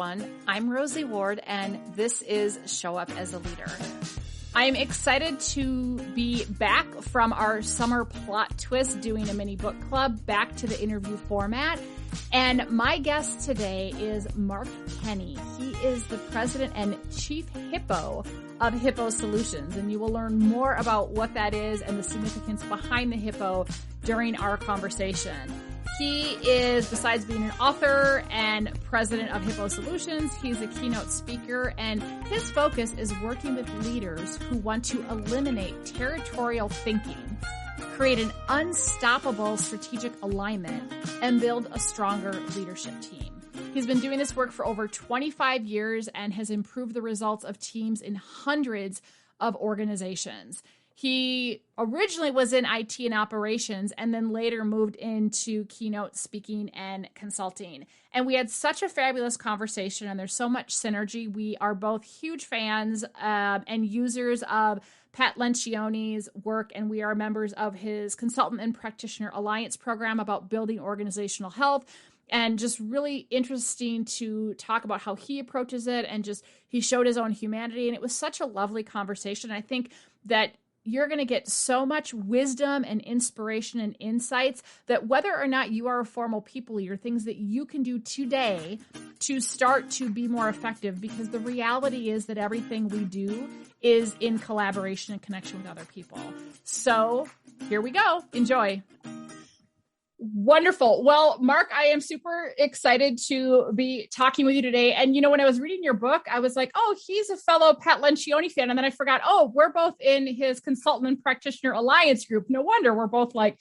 everyone. I'm Rosie Ward, and this is Show Up as a Leader. I'm excited to be back from our summer plot twist, doing a mini book club, back to the interview format. And my guest today is Mark Kenny. He is the president and chief hippo of Hippo Solutions. And you will learn more about what that is and the significance behind the hippo during our conversation. He is, besides being an author and president of Hippo Solutions, he's a keynote speaker, and his focus is working with leaders who want to eliminate territorial thinking, create an unstoppable strategic alignment, and build a stronger leadership team. He's been doing this work for over 25 years and has improved the results of teams in hundreds of organizations. He originally was in IT and operations and then later moved into keynote speaking and consulting. And we had such a fabulous conversation, and there's so much synergy. We are both huge fans and users of Pat Lencioni's work, and we are members of his Consultant and Practitioner Alliance program about building organizational health. And just really interesting to talk about how he approaches it, and just he showed his own humanity. And it was such a lovely conversation. I think that you're going to get so much wisdom and inspiration and insights that whether or not you are a formal people leader, things that you can do today to start to be more effective, because the reality is that everything we do is in collaboration and connection with other people. So here we go. Enjoy. Wonderful. Well, Mark, I am super excited to be talking with you today. And, you know, when I was reading your book, I was like, oh, he's a fellow Pat Lencioni fan. And then I forgot, oh, we're both in his Consultant and Practitioner Alliance group. No wonder we're both like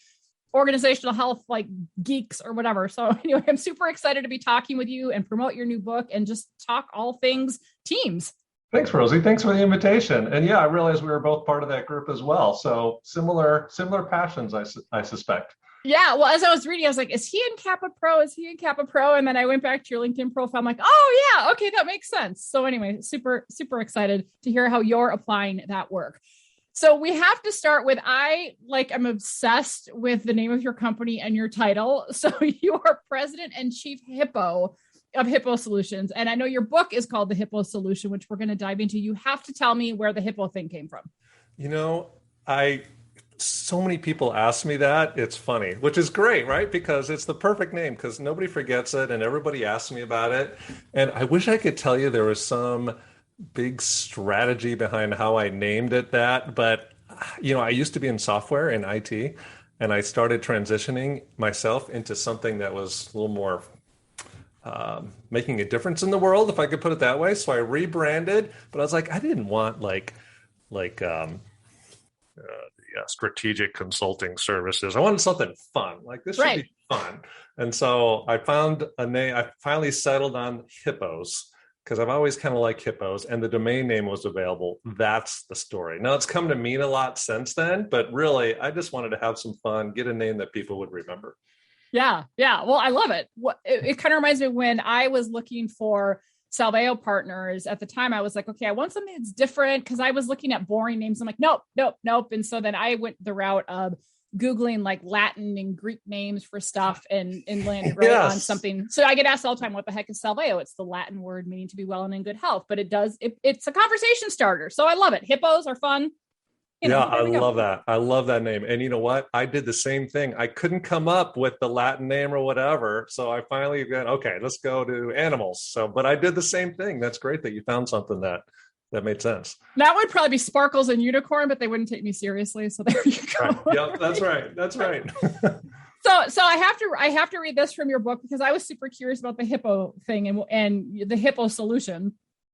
organizational health, like geeks or whatever. So anyway, I'm super excited to be talking with you and promote your new book and just talk all things teams. Thanks, Rosie. Thanks for the invitation. And yeah, I realized we were both part of that group as well. So similar passions, I suspect. Yeah. Well, as I was reading, I was like, is he in Kappa Pro? Is he in Kappa Pro? And then I went back to your LinkedIn profile. I'm like, oh yeah, okay, that makes sense. So anyway, super, super excited to hear how you're applying that work. So we have to start with, I'm obsessed with the name of your company and your title. So you are president and chief hippo of Hippo Solutions. And I know your book is called The Hippo Solution, which we're going to dive into. You have to tell me where the hippo thing came from. You know, so many people ask me that. It's funny, which is great, right? Because it's the perfect name, because nobody forgets it and everybody asks me about it. And I wish I could tell you there was some big strategy behind how I named it that. But, you know, I used to be in software and IT, and I started transitioning myself into something that was a little more making a difference in the world, if I could put it that way. So I rebranded, but I was like, I didn't want strategic consulting services. I wanted something fun. Like this should be fun. And so I found a name. I finally settled on hippos, because I've always kind of liked hippos, and the domain name was available. That's the story. Now it's come to mean a lot since then, but really I just wanted to have some fun, get a name that people would remember. Yeah. Yeah. Well, I love it. It kind of reminds me when I was looking for Salveo partners at the time. I was like, okay, I want something that's different, because I was looking at boring names. I'm like, nope. And so then I went the route of Googling like Latin and Greek names for stuff and landed on something. So I get asked all the time, what the heck is Salveo? It's the Latin word meaning to be well and in good health, but it's a conversation starter. So I love it. Hippos are fun. I love that. I love that name. And you know what? I did the same thing. I couldn't come up with the Latin name or whatever. So I finally got, okay, let's go to animals. But I did the same thing. That's great that you found something that made sense. That would probably be Sparkles and Unicorn, but they wouldn't take me seriously. So there you go. Right. Yep, that's right. That's right. So I have to read this from your book, because I was super curious about the hippo thing and the Hippo Solution.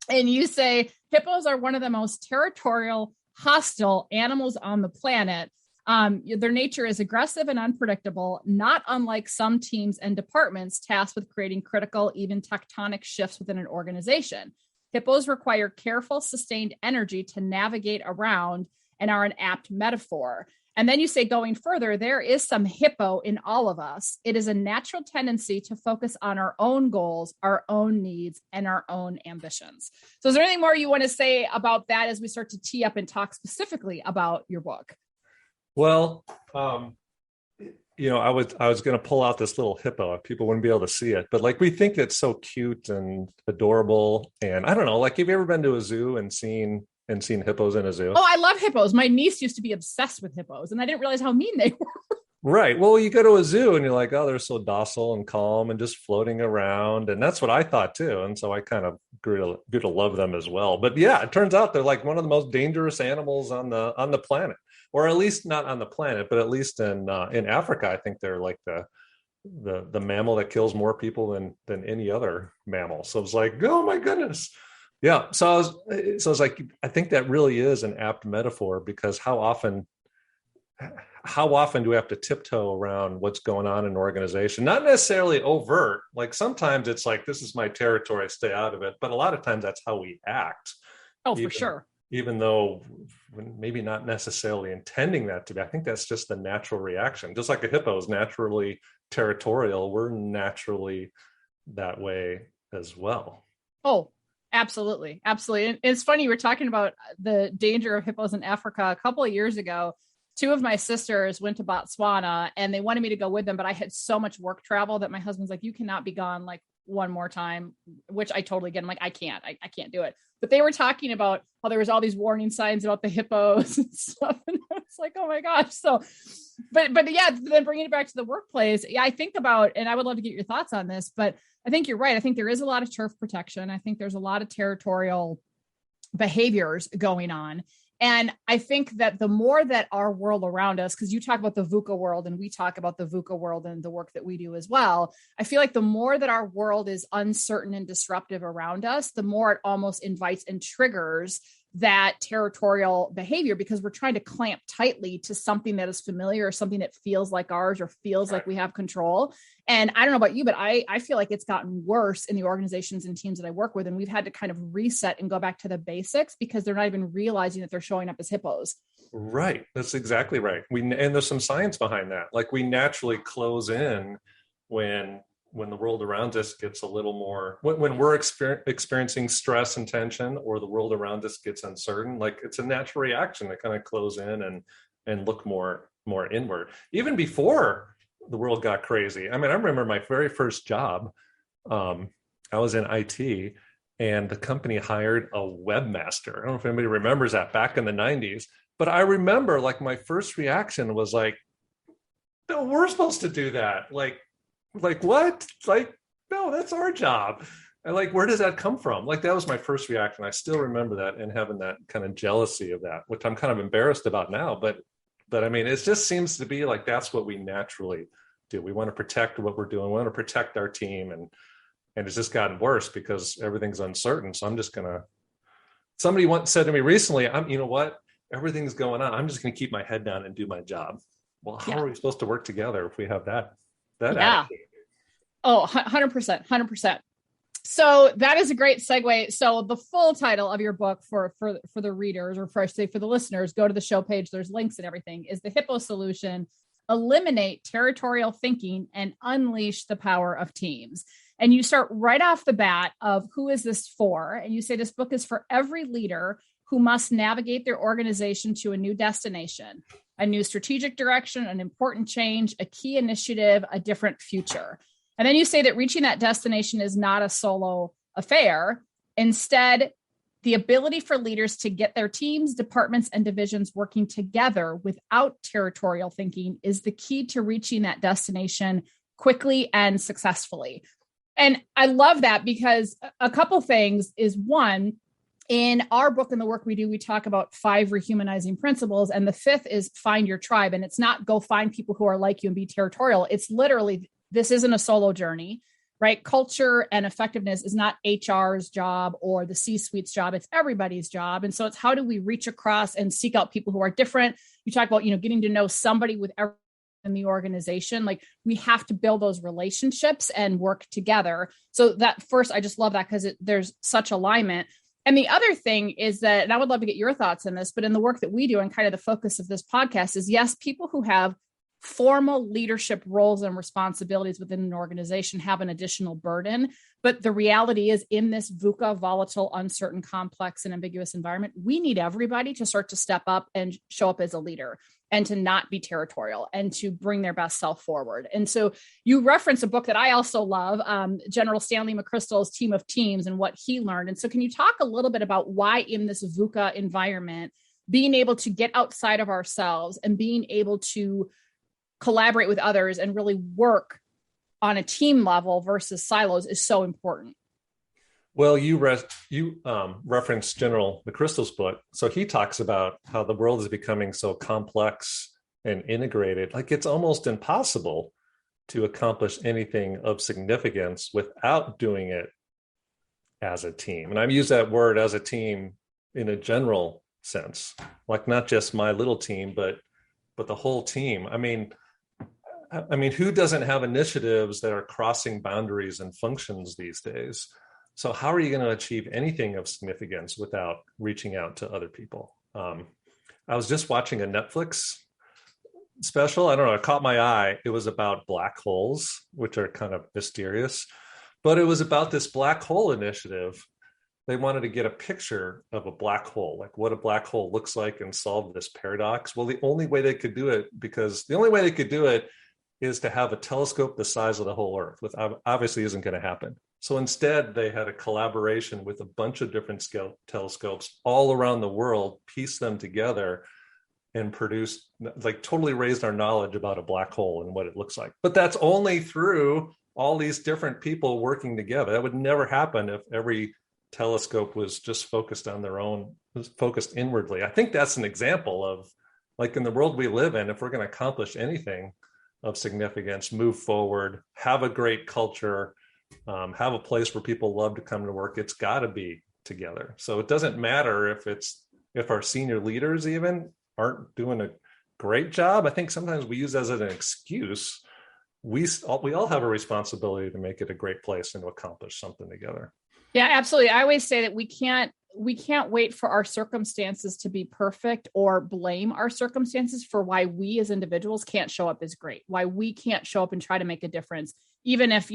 And you say hippos are one of the most territorial, hostile animals on the planet. Their nature is aggressive and unpredictable, not unlike some teams and departments tasked with creating critical, even tectonic shifts within an organization. Hippos require careful, sustained energy to navigate around and are an apt metaphor. And then you say, going further, there is some hippo in all of us. It is a natural tendency to focus on our own goals, our own needs, and our own ambitions. So is there anything more you want to say about that as we start to tee up and talk specifically about your book? Well, I was going to pull out this little hippo. People wouldn't be able to see it, but like we think it's so cute and adorable. And I don't know, like, have you ever been to a zoo and seen hippos in a zoo? Oh, I love hippos. My niece used to be obsessed with hippos, and I didn't realize how mean they were. Right. Well, you go to a zoo and you're like, oh, they're so docile and calm and just floating around. And that's what I thought too. And so I kind of grew to love them as well. But yeah, it turns out they're like one of the most dangerous animals on the planet, or at least not on the planet, but at least in Africa. I think they're like the mammal that kills more people than any other mammal. So it's like, oh my goodness. Yeah. So I was like, I think that really is an apt metaphor, because how often do we have to tiptoe around what's going on in an organization? Not necessarily overt. Like sometimes it's like, this is my territory, stay out of it. But a lot of times that's how we act. Oh, for sure. Even though maybe not necessarily intending that to be. I think that's just the natural reaction. Just like a hippo is naturally territorial, we're naturally that way as well. Oh, absolutely. Absolutely. And it's funny, you were talking about the danger of hippos in Africa. A couple of years ago, two of my sisters went to Botswana and they wanted me to go with them, but I had so much work travel that my husband's like, you cannot be gone like one more time, which I totally get. I'm like, I can't do it. But they were talking about how there was all these warning signs about the hippos and stuff. And I was like, oh my gosh. So, but yeah, then bringing it back to the workplace. Yeah, I think about, and I would love to get your thoughts on this, but I think you're right. I think there is a lot of turf protection. I think there's a lot of territorial behaviors going on. And I think that the more that our world around us, because you talk about the VUCA world and we talk about the VUCA world and the work that we do as well, I feel like the more that our world is uncertain and disruptive around us, the more it almost invites and triggers that territorial behavior, because we're trying to clamp tightly to something that is familiar or something that feels like ours or feels like we have control. And I don't know about you, but I feel like it's gotten worse in the organizations and teams that I work with. And we've had to kind of reset and go back to the basics because they're not even realizing that they're showing up as hippos. Right. That's exactly right. And there's some science behind that. Like we naturally close in when the world around us gets a little more, when we're experiencing stress and tension, or the world around us gets uncertain, like it's a natural reaction to kind of close in and look more inward. Even before the world got crazy. I mean, I remember my very first job. I was in IT, and the company hired a webmaster. I don't know if anybody remembers that back in the 90s, but I remember like my first reaction was like, no, we're supposed to do that. Like what? Like, no, that's our job. And like, where does that come from? Like, that was my first reaction. I still remember that, and having that kind of jealousy of that, which I'm kind of embarrassed about now. But I mean, it just seems to be like, that's what we naturally do. We want to protect what we're doing. We want to protect our team. And it's just gotten worse because everything's uncertain. So somebody once said to me recently, you know what? Everything's going on. I'm just going to keep my head down and do my job. Well, how are we supposed to work together if we have that attitude? Oh, 100%, 100%. So that is a great segue. So the full title of your book for the readers, or for the listeners, go to the show page. There's links and everything, is the Hippo Solution: Eliminate Territorial Thinking and Unleash the Power of Teams. And you start right off the bat of who is this for? And you say this book is for every leader who must navigate their organization to a new destination, a new strategic direction, an important change, a key initiative, a different future. And then you say that reaching that destination is not a solo affair. Instead, the ability for leaders to get their teams, departments, and divisions working together without territorial thinking is the key to reaching that destination quickly and successfully. And I love that, because a couple things is, one, in our book and the work we do, we talk about 5 rehumanizing principles. And the 5th is find your tribe. And it's not go find people who are like you and be territorial. It's literally, this isn't a solo journey, right? Culture and effectiveness is not HR's job or the C-suite's job. It's everybody's job. And so it's, how do we reach across and seek out people who are different? You talk about, getting to know somebody with everyone in the organization. Like, we have to build those relationships and work together. So that first, I just love that, because there's such alignment. And the other thing is that, and I would love to get your thoughts on this, but in the work that we do and kind of the focus of this podcast is, yes, people who have formal leadership roles and responsibilities within an organization have an additional burden. But the reality is, in this VUCA, volatile, uncertain, complex, and ambiguous environment, we need everybody to start to step up and show up as a leader and to not be territorial and to bring their best self forward. And so you reference a book that I also love, General Stanley McChrystal's Team of Teams, and what he learned. And so can you talk a little bit about why in this VUCA environment, being able to get outside of ourselves and being able to collaborate with others and really work on a team level versus silos is so important? Well, you referenced General McChrystal's book. So he talks about how the world is becoming so complex and integrated, like it's almost impossible to accomplish anything of significance without doing it as a team. And I've used that word as a team in a general sense, like not just my little team, but the whole team. I mean, who doesn't have initiatives that are crossing boundaries and functions these days? So how are you going to achieve anything of significance without reaching out to other people? I was just watching a Netflix special. I don't know, it caught my eye. It was about black holes, which are kind of mysterious, but it was about this black hole initiative. They wanted to get a picture of a black hole, like what a black hole looks like, and solve this paradox. Well, the only way they could do it is to have a telescope the size of the whole Earth, which obviously isn't going to happen. So instead, they had a collaboration with a bunch of different scale telescopes all around the world, pieced them together, and produced, like, totally raised our knowledge about a black hole and what it looks like. But that's only through all these different people working together. That would never happen if every telescope was just focused on their own, was focused inwardly. I think that's an example of, like, in the world we live in, if we're going to accomplish anything of significance, move forward, have a great culture, have a place where people love to come to work, it's got to be together. So it doesn't matter if our senior leaders even aren't doing a great job. I think sometimes we use that as an excuse. We all have a responsibility to make it a great place and to accomplish something together. Yeah, absolutely. I always say that we can't wait for our circumstances to be perfect or blame our circumstances for why we as individuals can't show up as great, why we can't show up and try to make a difference. Even if,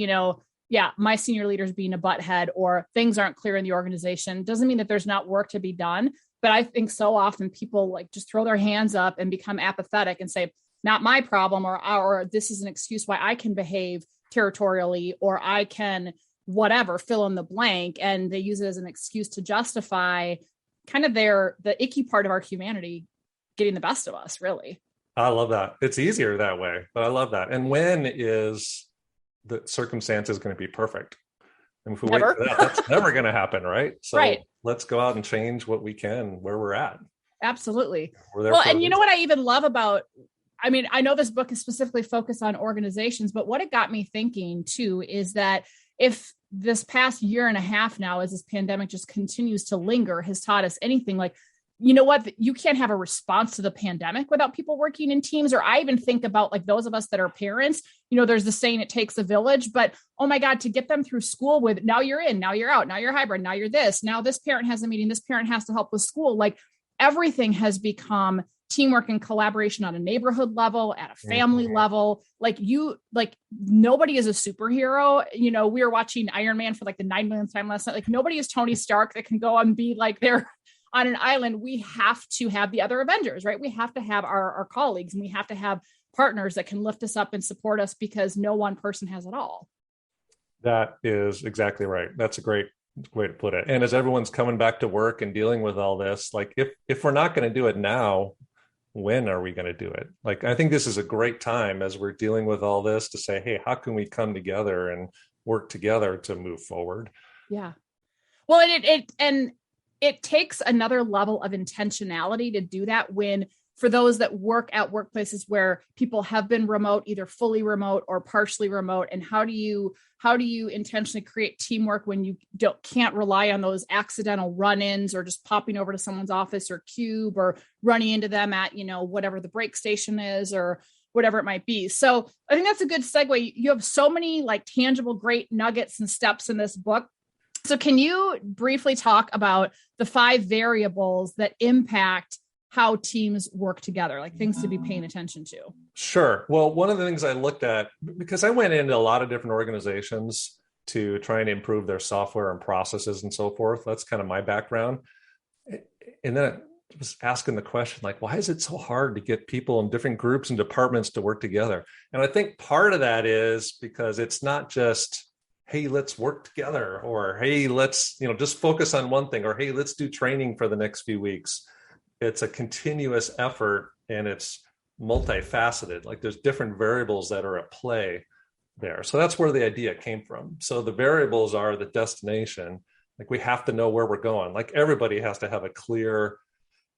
my senior leaders being a butthead or things aren't clear in the organization doesn't mean that there's not work to be done. But I think so often people like just throw their hands up and become apathetic and say, not my problem, or this is an excuse why I can behave territorially, or I can whatever, fill in the blank. And they use it as an excuse to justify kind of the icky part of our humanity getting the best of us, really. I love that. It's easier that way, but I love that. And when is the circumstances going to be perfect? And if we wait for that, that's never going to happen, right? So Let's go out and change what we can where we're at. Absolutely. Well, and you know what I even love about, I know this book is specifically focused on organizations, but what it got me thinking too is that if this past year and a half now, as this pandemic just continues to linger, has taught us anything, like, you know what, you can't have a response to the pandemic without people working in teams. Or I even think about like those of us that are parents, there's the saying, it takes a village, but oh my God, to get them through school with now you're in, now you're out, now you're hybrid, now you're this, now this parent has a meeting, this parent has to help with school. Like everything has become teamwork and collaboration on a neighborhood level, at a family level. Like nobody is a superhero. We were watching Iron Man for like the 9 millionth time last night. Like nobody is Tony Stark that can go and be like there on an island. We have to have the other Avengers, right? We have to have our colleagues, and we have to have partners that can lift us up and support us, because no one person has it all. That is exactly right. That's a great way to put it. And as everyone's coming back to work and dealing with all this, like if we're not going to do it now, when are we going to do it? Like, I think this is a great time as we're dealing with all this to say, hey, how can we come together and work together to move forward? Yeah. Well, it takes another level of intentionality to do that when, for those that work at workplaces where people have been remote, either fully remote or partially remote. And how do you intentionally create teamwork when you can't rely on those accidental run-ins or just popping over to someone's office or cube or running into them at, whatever the break station is or whatever it might be. So I think that's a good segue. You have so many like tangible, great nuggets and steps in this book. So can you briefly talk about the 5 variables that impact how teams work together, like things to be paying attention to? Sure. Well, one of the things I looked at, because I went into a lot of different organizations to try and improve their software and processes and so forth. That's kind of my background. And then I was asking the question, like, why is it so hard to get people in different groups and departments to work together? And I think part of that is because it's not just, hey, let's work together, or hey, let's, just focus on one thing, or hey, let's do training for the next few weeks. It's a continuous effort, and it's multifaceted. Like there's different variables that are at play there. So that's where the idea came from. So the variables are the destination. Like we have to know where we're going. Like everybody has to have a clear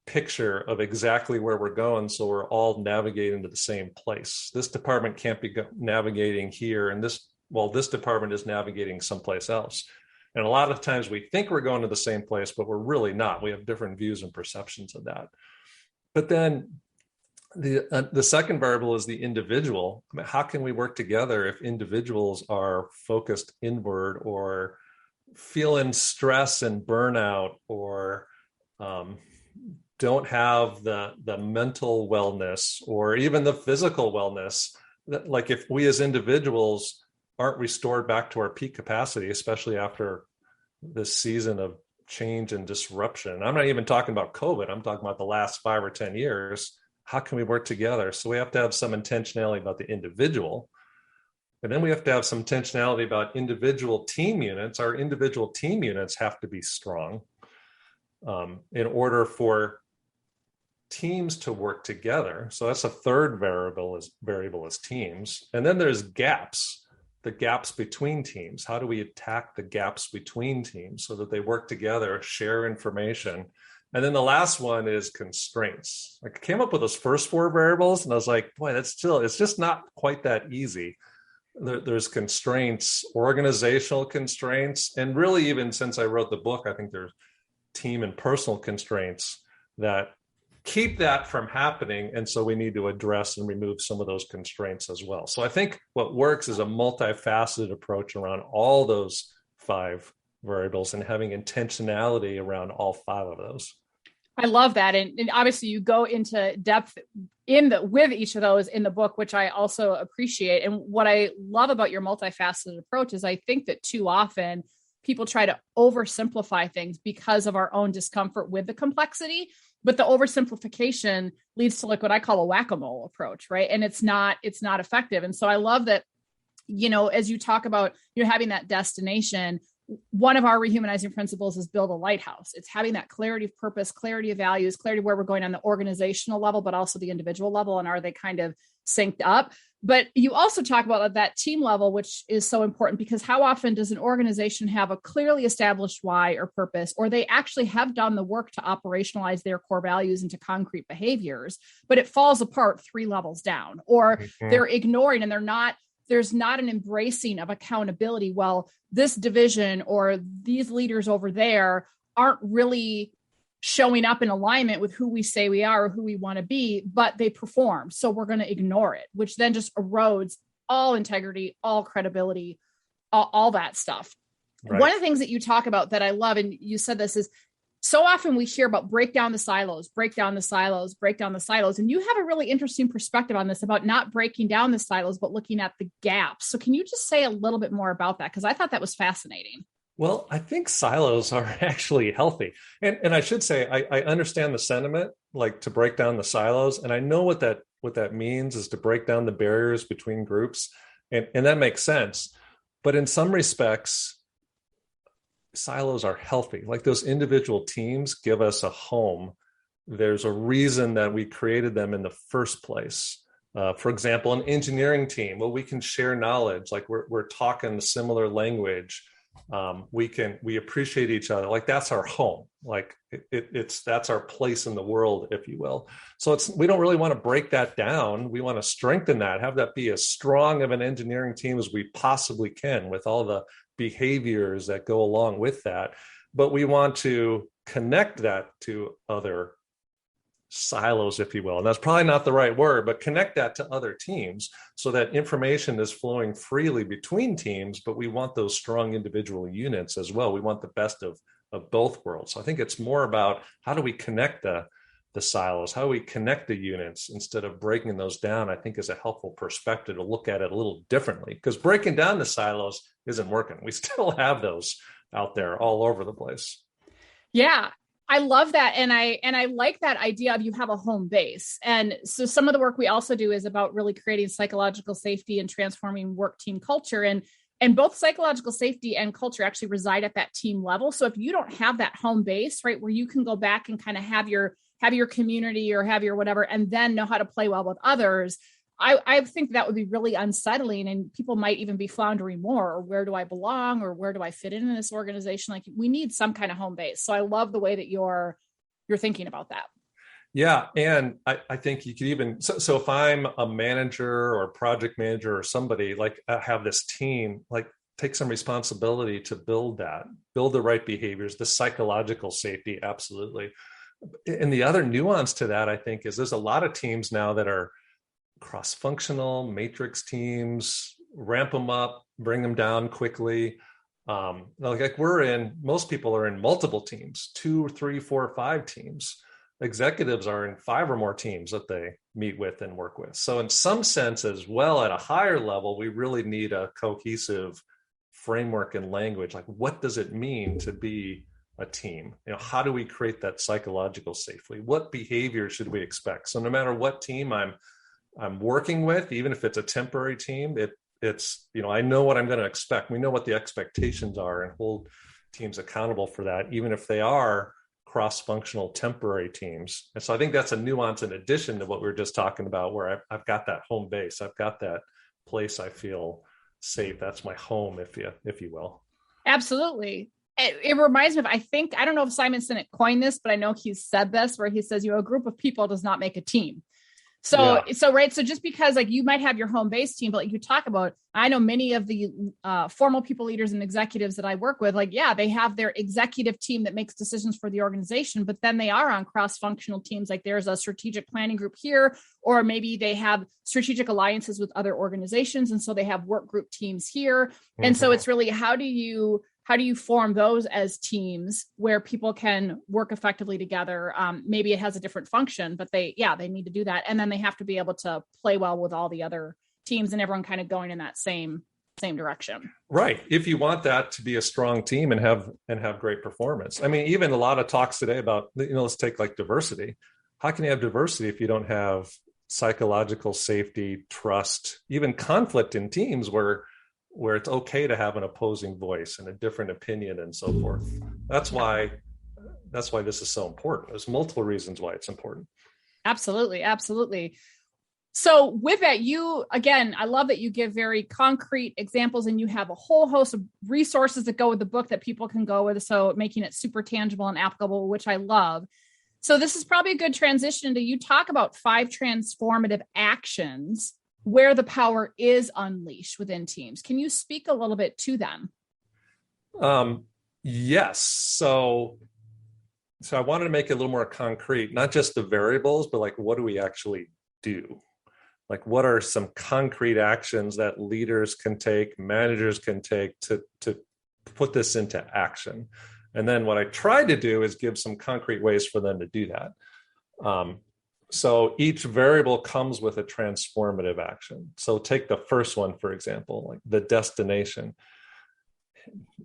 picture of exactly where we're going, so we're all navigating to the same place. This department can't be navigating here, and this department is navigating someplace else. And a lot of times we think we're going to the same place, but we're really not. We have different views and perceptions of that. But then the second variable is the individual. I mean, how can we work together if individuals are focused inward, or feeling stress and burnout, or don't have the mental wellness, or even the physical wellness? Like if we as individuals aren't restored back to our peak capacity, especially after this season of change and disruption. I'm not even talking about COVID. I'm talking about the last 5 or 10 years. How can we work together? So we have to have some intentionality about the individual. And then we have to have some intentionality about individual team units. Our individual team units have to be strong in order for teams to work together. So that's a third variable is teams. And then there's gaps. The gaps between teams. How do we attack the gaps between teams so that they work together, share information? And then the last one is constraints. I came up with those first 4 variables, and I was like, boy, it's just not quite that easy. There's constraints, organizational constraints, and really even since I wrote the book, I think there's team and personal constraints that keep that from happening. And so we need to address and remove some of those constraints as well. So I think what works is a multifaceted approach around all those 5 variables and having intentionality around all 5 of those. I love that. And obviously you go into depth with each of those in the book, which I also appreciate. And what I love about your multifaceted approach is I think that too often people try to oversimplify things because of our own discomfort with the complexity. But the oversimplification leads to like what I call a whack-a-mole approach, right? And it's not effective. And so I love that, as you talk about, having that destination, one of our rehumanizing principles is build a lighthouse. It's having that clarity of purpose, clarity of values, clarity of where we're going on the organizational level, but also the individual level. And are they kind of synced up? But you also talk about that team level, which is so important, because how often does an organization have a clearly established why or purpose, or they actually have done the work to operationalize their core values into concrete behaviors, but it falls apart 3 levels down, or they're ignoring and there's not an embracing of accountability. Well, this division or these leaders over there aren't really showing up in alignment with who we say we are or who we want to be, but they perform. So we're going to ignore it, which then just erodes all integrity, all credibility, all that stuff. Right. One of the things that you talk about that I love, and you said this, is so often we hear about break down the silos, break down the silos, break down the silos. And you have a really interesting perspective on this about not breaking down the silos, but looking at the gaps. So can you just say a little bit more about that? Because I thought that was fascinating. Well, I think silos are actually healthy. And I should say, I understand the sentiment, like to break down the silos. And I know what that means is to break down the barriers between groups. And that makes sense. But in some respects, silos are healthy. Like those individual teams give us a home. There's a reason that we created them in the first place. For example, an engineering team, well, we can share knowledge. Like we're talking a similar language. We appreciate each other. Like that's our home. Like that's our place in the world, if you will. So we don't really want to break that down. We want to strengthen that, have that be as strong of an engineering team as we possibly can with all the behaviors that go along with that. But we want to connect that to other silos, if you will. And that's probably not the right word, but connect that to other teams so that information is flowing freely between teams, but we want those strong individual units as well. We want the best of both worlds. So I think it's more about how do we connect the the silos, how we connect the units instead of breaking those down, I think is a helpful perspective to look at it a little differently, because breaking down the silos isn't working. We still have those out there all over the place. Yeah. I love that. And I like that idea of you have a home base. And so some of the work we also do is about really creating psychological safety and transforming work team culture. And both psychological safety and culture actually reside at that team level. So if you don't have that home base, right, where you can go back and kind of have your community or have your whatever, and then know how to play well with others, I think that would be really unsettling, and people might even be floundering more. Or where do I belong, or where do I fit in this organization? Like, we need some kind of home base. So I love the way that you're thinking about that. Yeah. And I think you could even, so if I'm a manager or project manager or somebody, like I have this team, like take some responsibility to build the right behaviors, the psychological safety. Absolutely. And the other nuance to that, I think, is there's a lot of teams now that are cross-functional matrix teams. Ramp them up, bring them down quickly. Like most people are in multiple teams, 2, 3, 4, 5 teams. Executives are in 5 or more teams that they meet with and work with. So in some sense as well, at a higher level, we really need a cohesive framework and language. Like, what does it mean to be a team? How do we create that psychological safety? What behavior should we expect? So no matter what team I'm working with, even if it's a temporary team, it's I know what I'm going to expect. We know what the expectations are and hold teams accountable for that, even if they are cross-functional temporary teams. And so I think that's a nuance in addition to what we were just talking about, where I've got that home base. I've got that place I feel safe. That's my home, if you will. Absolutely. It reminds me of, I don't know if Simon Sinek coined this, but I know he's said this, where he says, a group of people does not make a team. So just because like you might have your home base team, but like you talk about, I know many of the formal people leaders and executives that I work with, they have their executive team that makes decisions for the organization, but then they are on cross-functional teams. Like there's a strategic planning group here, or maybe they have strategic alliances with other organizations. And so they have work group teams here. Mm-hmm. And so it's really, how do you form those as teams where people can work effectively together? Maybe it has a different function, but they need to do that. And then they have to be able to play well with all the other teams and everyone kind of going in that same direction. Right. If you want that to be a strong team and have great performance. I mean, even a lot of talks today about, let's take like diversity. How can you have diversity if you don't have psychological safety, trust, even conflict in teams where it's okay to have an opposing voice and a different opinion and so forth? That's why this is so important. There's multiple reasons why it's important. Absolutely. Absolutely. So with that, I love that you give very concrete examples, and you have a whole host of resources that go with the book that people can go with. So making it super tangible and applicable, which I love. So this is probably a good transition to, you talk about 5 transformative actions where the power is unleashed within teams. Can you speak a little bit to them? Yes. So I wanted to make it a little more concrete, not just the variables, but like, what do we actually do? Like, what are some concrete actions that leaders can take, managers can take to put this into action? And then what I tried to do is give some concrete ways for them to do that. So each variable comes with a transformative action. So take the first one, for example, like the destination.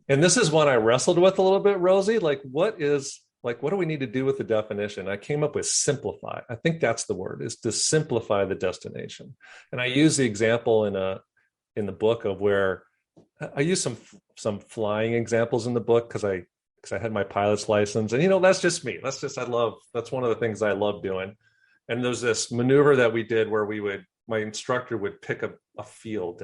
And this is one I wrestled with a little bit, Rosie. What do we need to do with the definition? I came up with simplify. I think that's the word, is to simplify the destination. And I use the example in the book of where I use some flying examples in the book because I had my pilot's license, and that's just me. That's one of the things I love doing. And there's this maneuver that we did where my instructor would pick a field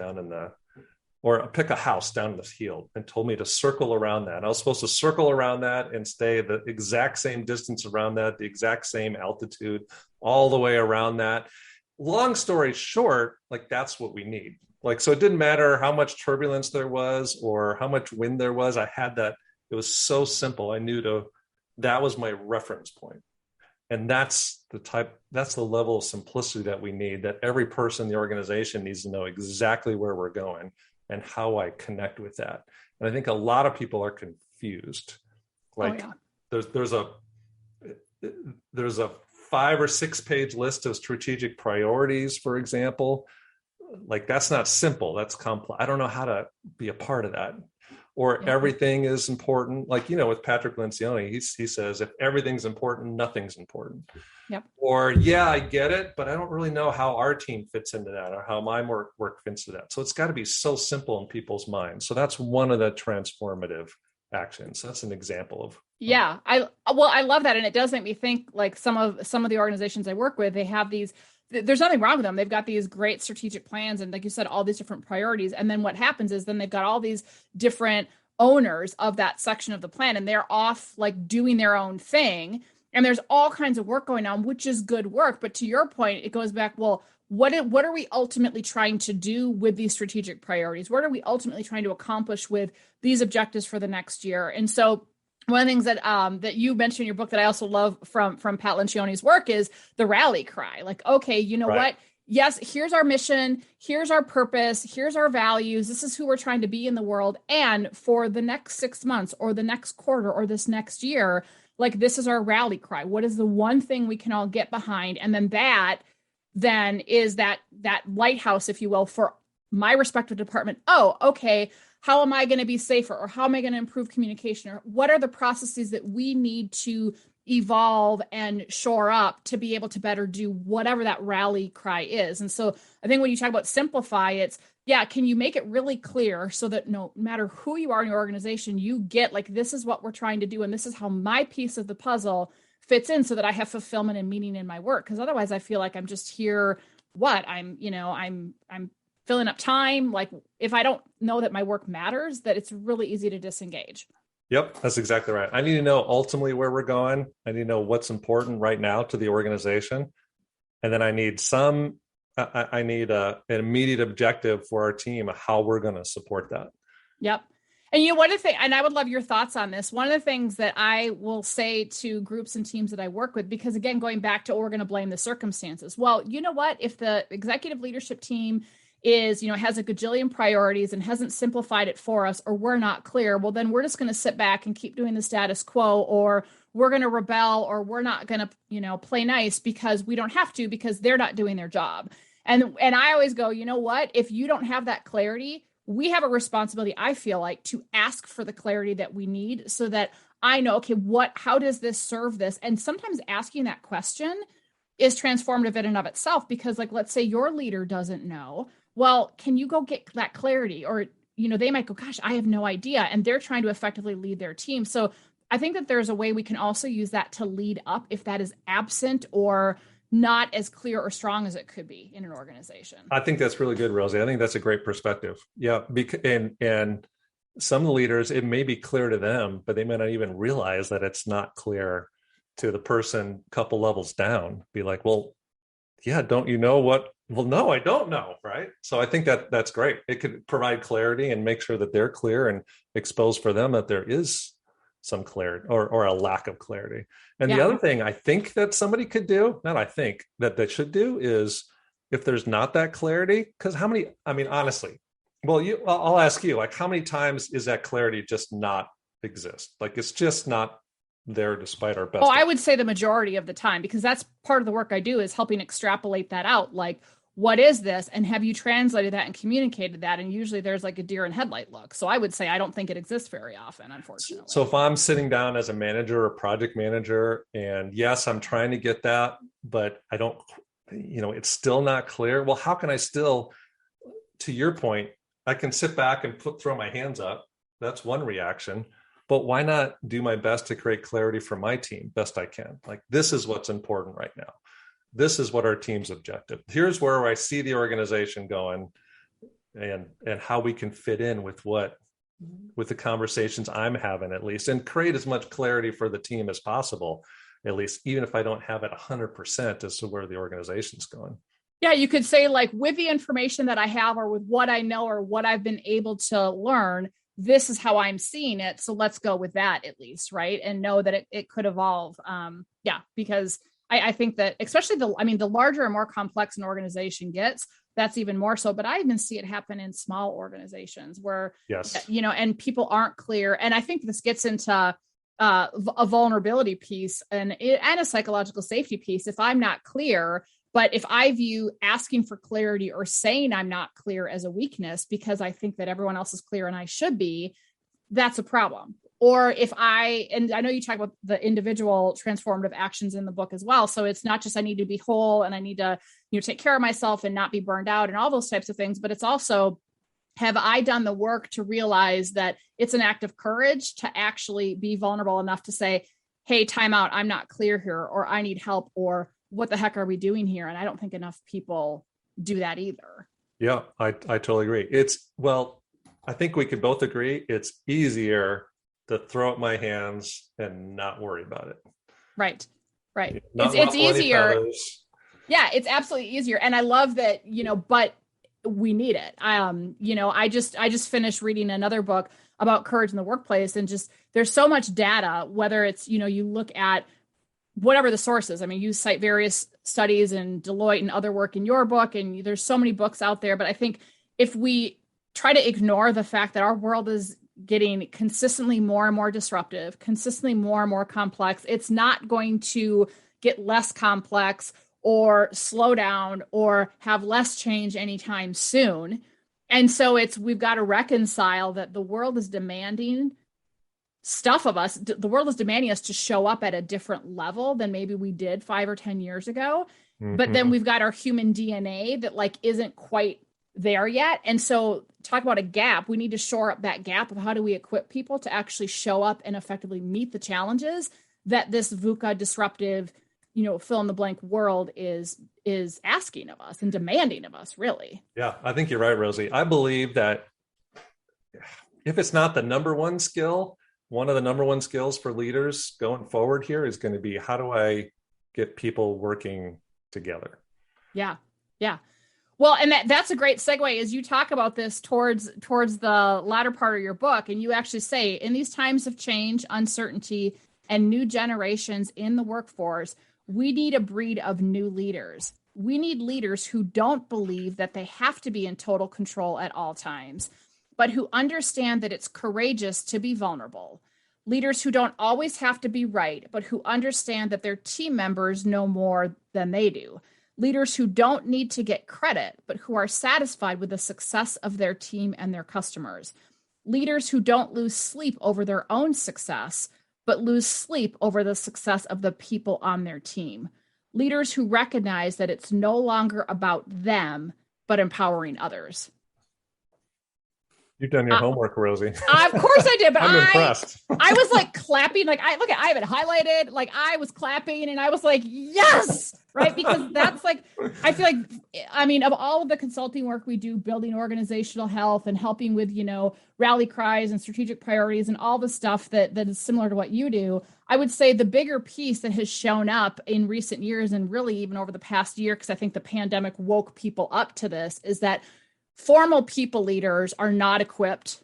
or pick a house down in the field and told me to circle around that. And I was supposed to circle around that and stay the exact same distance around that, the exact same altitude, all the way around that. Long story short, that's what we need. So it didn't matter how much turbulence there was or how much wind there was. I had that. It was so simple. I knew that was my reference point. And that's the level of simplicity that we need, that every person in the organization needs to know exactly where we're going and how I connect with that. And I think a lot of people are confused. There's a 5 or 6 page list of strategic priorities, for example, like that's not simple. That's complex. I don't know how to be a part of that. Or everything is important. Like, with Patrick Lencioni, he says, if everything's important, nothing's important. Yep. Or, yeah, I get it, but I don't really know how our team fits into that or how my work fits into that. So it's got to be so simple in people's minds. So that's one of the transformative actions. That's an example of. Yeah. I love that. And it does make me think like some of the organizations I work with, they have these, there's nothing wrong with them. They've got these great strategic plans. And like you said, all these different priorities. And then what happens is then they've got all these different owners of that section of the plan, and they're off like doing their own thing. And there's all kinds of work going on, which is good work. But to your point, it goes back, well, what are we ultimately trying to do with these strategic priorities? What are we ultimately trying to accomplish with these objectives for the next year? And so one of the things that you mentioned in your book that I also love from Pat Lencioni's work is the rally cry. Like, okay, you know what? Yes, here's our mission, here's our purpose, here's our values. This is who we're trying to be in the world. And for the next 6 months or the next quarter or this next year, like this is our rally cry. What is the one thing we can all get behind? And then that is that lighthouse, if you will, for my respective department. Oh, okay. How am I going to be safer? Or how am I going to improve communication? Or what are the processes that we need to evolve and shore up to be able to better do whatever that rally cry is? And so I think when you talk about simplify, it's, can you make it really clear so that no matter who you are in your organization, you get like, this is what we're trying to do. And this is how my piece of the puzzle fits in so that I have fulfillment and meaning in my work. Because otherwise I feel like I'm just here. I'm filling up time. Like if I don't know that my work matters, that it's really easy to disengage. Yep, that's exactly right. I need to know ultimately where we're going. I need to know what's important right now to the organization. And then I need an immediate objective for our team of how we're going to support that. Yep. And one of the things, and I would love your thoughts on this, one of the things that I will say to groups and teams that I work with, because again, going back to, we're going to blame the circumstances. Well, you know what? If the executive leadership team is, has a gajillion priorities and hasn't simplified it for us, or we're not clear, well, then we're just going to sit back and keep doing the status quo, or we're going to rebel, or we're not going to, play nice because we don't have to, because they're not doing their job. And I always go, you know what, if you don't have that clarity, we have a responsibility, I feel like, to ask for the clarity that we need so that I know, okay, how does this serve this? And sometimes asking that question is transformative in and of itself, because like, let's say your leader doesn't know. Well, can you go get that clarity? Or, they might go, gosh, I have no idea. And they're trying to effectively lead their team. So I think that there's a way we can also use that to lead up if that is absent or not as clear or strong as it could be in an organization. I think that's really good, Rosie. I think that's a great perspective. Yeah. And some leaders, it may be clear to them, but they may not even realize that it's not clear to the person a couple levels down. Be like, well, yeah, don't you know what? Well, no, I don't know. Right. So I think that's great. It could provide clarity and make sure that they're clear and expose for them that there is some clarity or a lack of clarity. And the other thing I think that somebody could do, not I think that they should do, is if there's not that clarity, because honestly, I'll ask you, like, how many times is that clarity just not exist? Like, it's just not there despite our best. I would say the majority of the time, because that's part of the work I do is helping extrapolate that out. Like, what is this? And have you translated that and communicated that? And usually there's like a deer in headlight look. So I would say I don't think it exists very often, unfortunately. So if I'm sitting down as a manager or project manager, and yes, I'm trying to get that, but I don't, it's still not clear. Well, how can I still, to your point, I can sit back and throw my hands up. That's one reaction. But why not do my best to create clarity for my team best I can? Like, this is what's important right now. This is what our team's objective. Here's where I see the organization going and how we can fit in with the conversations I'm having, at least, and create as much clarity for the team as possible, at least, even if I don't have it 100% as to where the organization's going. Yeah, you could say, like, with the information that I have, or with what I know, or what I've been able to learn, this is how I'm seeing it. So let's go with that, at least. Right. And know that it could evolve. Because I think that especially the larger and more complex an organization gets, that's even more so. But I even see it happen in small organizations where, yes, and people aren't clear. And I think this gets into a vulnerability piece and a psychological safety piece if I'm not clear. But if I view asking for clarity or saying I'm not clear as a weakness because I think that everyone else is clear and I should be, that's a problem. Or if and I know you talk about the individual transformative actions in the book as well. So it's not just I need to be whole and I need to, take care of myself and not be burned out and all those types of things, but it's also, have I done the work to realize that it's an act of courage to actually be vulnerable enough to say, hey, time out, I'm not clear here, or I need help, or what the heck are we doing here? And I don't think enough people do that either. Yeah, I totally agree. I think we could both agree it's easier to throw up my hands and not worry about it. Right. It's easier. Yeah, it's absolutely easier. And I love that, but we need it. I just finished reading another book about courage in the workplace, and just there's so much data, whether it's, you look at whatever the source is. I mean, you cite various studies and Deloitte and other work in your book, and there's so many books out there. But I think if we try to ignore the fact that our world is getting consistently more and more disruptive, consistently more and more complex, it's not going to get less complex or slow down or have less change anytime soon. And so we've got to reconcile that the world is demanding stuff of us. The world is demanding us to show up at a different level than maybe we did 5 or 10 years ago. Mm-hmm. But then we've got our human DNA that isn't quite there yet. And so talk about a gap. We need to shore up that gap of how do we equip people to actually show up and effectively meet the challenges that this VUCA disruptive, fill in the blank world is asking of us and demanding of us, really. Yeah, I think you're right, Rosie. I believe that if it's not the number one skill, one of the number one skills for leaders going forward here is going to be, how do I get people working together? Yeah. Well, and that's a great segue as you talk about this towards the latter part of your book. And you actually say, in these times of change, uncertainty, and new generations in the workforce, we need a breed of new leaders. We need leaders who don't believe that they have to be in total control at all times, but who understand that it's courageous to be vulnerable. Leaders who don't always have to be right, but who understand that their team members know more than they do. Leaders who don't need to get credit, but who are satisfied with the success of their team and their customers. Leaders who don't lose sleep over their own success, but lose sleep over the success of the people on their team. Leaders who recognize that it's no longer about them, but empowering others. You've done your homework, Rosie. Of course I did, but I'm impressed. I was clapping, I have it highlighted, I was clapping and I was like, yes, right? Because that's I feel of all of the consulting work we do, building organizational health and helping with, rally cries and strategic priorities and all the stuff that is similar to what you do, I would say the bigger piece that has shown up in recent years and really even over the past year, because I think the pandemic woke people up to this, is that formal people leaders are not equipped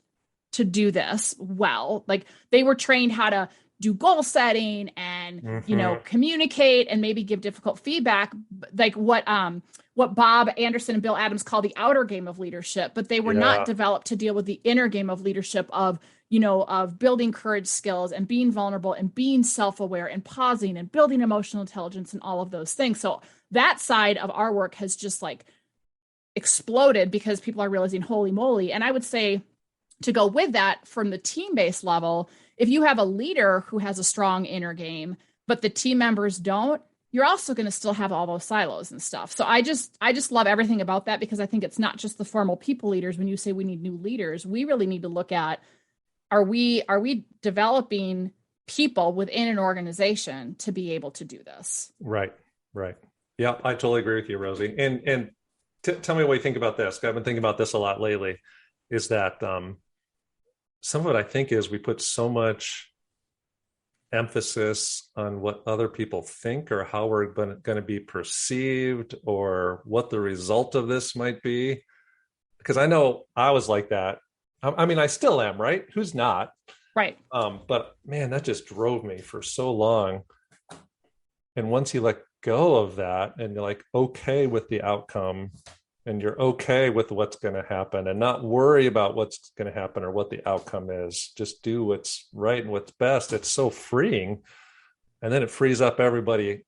to do this well. They were trained how to do goal setting and, communicate and maybe give difficult feedback, what Bob Anderson and Bill Adams call the outer game of leadership, but they were not developed to deal with the inner game of leadership of building courage skills and being vulnerable and being self-aware and pausing and building emotional intelligence and all of those things. So that side of our work has just exploded because people are realizing, holy moly. And I would say, to go with that from the team-based level, if you have a leader who has a strong inner game, but the team members don't, you're also going to still have all those silos and stuff. So I just love everything about that, because I think it's not just the formal people leaders. When you say we need new leaders, we really need to look at, are we developing people within an organization to be able to do this? Right. Yeah, I totally agree with you, Rosie. And tell me what you think about this. I've been thinking about this a lot lately, is that some of it, I think, is we put so much emphasis on what other people think or how we're going to be perceived or what the result of this might be. Because I know I was like that. I still am, right? Who's not? Right. But man, that just drove me for so long. And once you let go of that and you're okay with the outcome, and you're okay with what's going to happen and not worry about what's going to happen or what the outcome is. Just do what's right and what's best. It's so freeing. And then it frees up everybody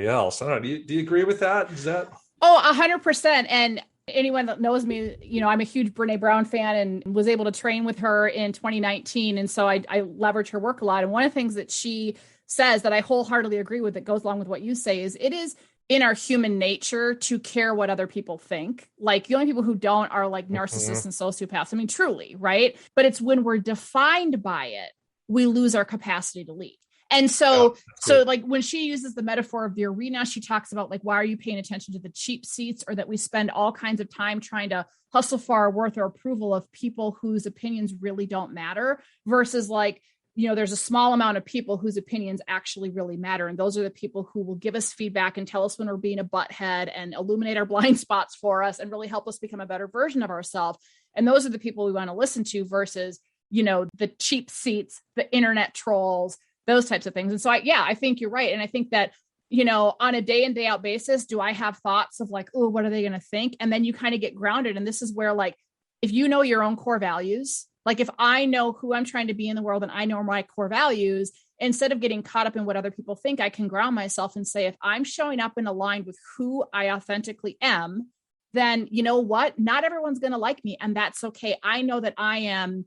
else. I don't know. Do you agree with that? Is that? Oh, 100%. And anyone that knows me, I'm a huge Brene Brown fan and was able to train with her in 2019. And so I leverage her work a lot. And one of the things that she says that I wholeheartedly agree with that goes along with what you say is it is in our human nature to care what other people think. Like the only people who don't are like narcissists and sociopaths. I mean, truly, right? But it's when we're defined by it, we lose our capacity to lead. And so like when she uses the metaphor of the arena, she talks about like, why are you paying attention to the cheap seats, or that we spend all kinds of time trying to hustle for our worth or approval of people whose opinions really don't matter, versus like, there's a small amount of people whose opinions actually really matter. And those are the people who will give us feedback and tell us when we're being a butthead and illuminate our blind spots for us and really help us become a better version of ourselves. And those are the people we want to listen to versus, the cheap seats, the internet trolls, those types of things. And so I think you're right. And I think that, on a day in, day out basis, do I have thoughts of like, oh, what are they going to think? And then you kind of get grounded. And this is where like, if you know your own core values, like if I know who I'm trying to be in the world and I know my core values, instead of getting caught up in what other people think, I can ground myself and say, if I'm showing up and aligned with who I authentically am, then you know what? Not everyone's going to like me. And that's okay. I know that I am,